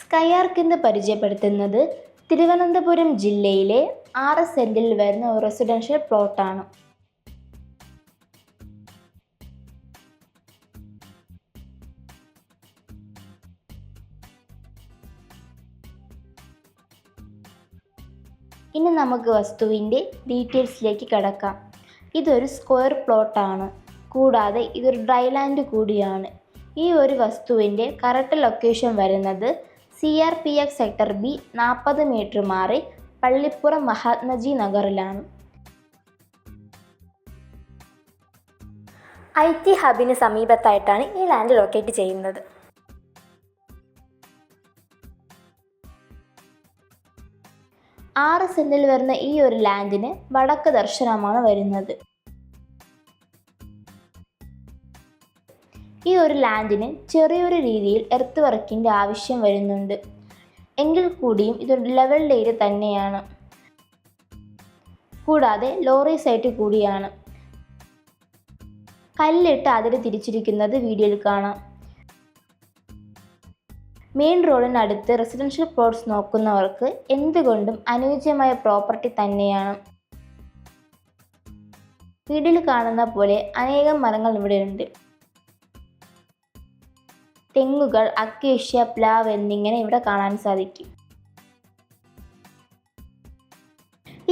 സ്കൈആർക്ക് എന്ന് പരിചയപ്പെടുത്തുന്നത് തിരുവനന്തപുരം ജില്ലയിലെ 6 സെന്റിൽ വരുന്ന ഒരു റെസിഡൻഷ്യൽ പ്ലോട്ടാണ്. ഇനി നമുക്ക് വസ്തുവിൻ്റെ ഡീറ്റെയിൽസിലേക്ക് കടക്കാം. ഇതൊരു സ്ക്വയർ പ്ലോട്ടാണ്. കൂടാതെ ഇതൊരു ഡ്രൈ ലാൻഡ് കൂടിയാണ്. ഈ ഒരു വസ്തുവിൻ്റെ കറക്റ്റ് ലൊക്കേഷൻ വരുന്നത് CRPF സെക്ടർ B 40 മീറ്റർ മാറി പള്ളിപ്പുറം മഹാത്മജി നഗറിലാണ്. IT ഹബിന് സമീപത്തായിട്ടാണ് ഈ ലാൻഡ് ലൊക്കേറ്റ് ചെയ്യുന്നത്. 6 സെന്റിൽ വരുന്ന ഈ ഒരു ലാൻഡിന് വടക്ക് ദർശനമാണ് വരുന്നത്. ഈ ഒരു ലാൻഡിന് ചെറിയൊരു രീതിയിൽ എർത്ത് വർക്കിൻ്റെ ആവശ്യം വരുന്നുണ്ട്. എങ്കിൽ കൂടിയും ഇതൊരു ലെവൽഡ് ഏരിയ തന്നെയാണ്. കൂടാതെ ലോറി സൈറ്റ് കൂടിയാണ്. കല്ലിട്ട് അതിര് തിരിച്ചിരിക്കുന്നത് വീഡിയോയിൽ കാണാം. മെയിൻ റോഡിനടുത്ത് റെസിഡൻഷ്യൽ പ്ലോട്ട്സ് നോക്കുന്നവർക്ക് എന്തുകൊണ്ടും അനുയോജ്യമായ പ്രോപ്പർട്ടി തന്നെയാണ്. വീഡിയോയിൽ കാണുന്ന പോലെ അനേകം മരങ്ങൾ ഇവിടെയുണ്ട്. തെങ്ങുകൾ, അക്കേഷ്യ, പ്ലാവ് എന്നിങ്ങനെ ഇവിടെ കാണാൻ സാധിക്കും.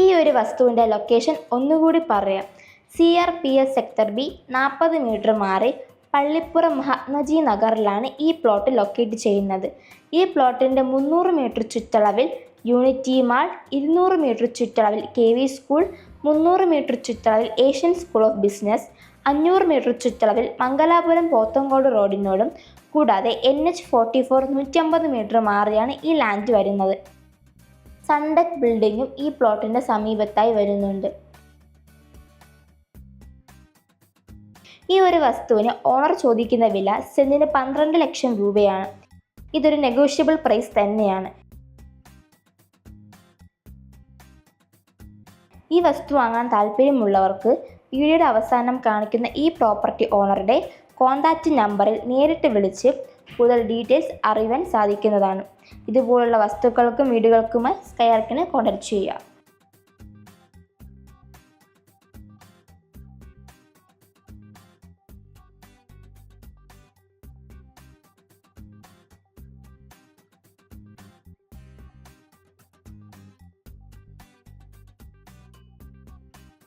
ഈ ഒരു വസ്തുവിൻ്റെ ലൊക്കേഷൻ ഒന്നുകൂടി പറയാം. CRPF സെക്ടർ B 40 മീറ്റർ മാറി പള്ളിപ്പുറം മഹാത്മജി നഗറിലാണ് ഈ പ്ലോട്ട് ലൊക്കേറ്റ് ചെയ്യുന്നത്. ഈ പ്ലോട്ടിൻ്റെ 300 മീറ്റർ ചുറ്റളവിൽ യൂണിറ്റി മാൾ, 200 മീറ്റർ ചുറ്റളവിൽ KV സ്കൂൾ, 300 മീറ്റർ ചുറ്റളവിൽ Asian school of business, 500 metre ചുറ്റളവിൽ മംഗലാപുരം പോത്തങ്കോട് റോഡിനോടും കൂടാതെ NH44 150 മീറ്റർ മാറിയാണ് ഈ ലാൻഡ് വരുന്നത്. സൺടെക് ബിൽഡിങ്ങും ഈ പ്ലോട്ടിൻ്റെ സമീപത്തായി വരുന്നുണ്ട്. ഈ ഒരു വസ്തുവിന് ഓണർ ചോദിക്കുന്ന വില സെന്റിന് 12 ലക്ഷം രൂപയാണ്. ഇതൊരു നെഗോഷ്യബിൾ പ്രൈസ് തന്നെയാണ്. ഈ വസ്തു വാങ്ങാൻ താല്പര്യമുള്ളവർക്ക് വീഡിയോയുടെ അവസാനം കാണിക്കുന്ന ഈ പ്രോപ്പർട്ടി ഓണറുടെ കോൺടാക്റ്റ് നമ്പറിൽ നേരിട്ട് വിളിച്ച് കൂടുതൽ ഡീറ്റെയിൽസ് അറിയാൻ സാധിക്കുന്നതാണ്. ഇതുപോലുള്ള വസ്തുക്കൾക്കും വീടുകൾക്കുമായി സ്കൈആർക്കിനെ കോൺടാക്റ്റ് ചെയ്യുക.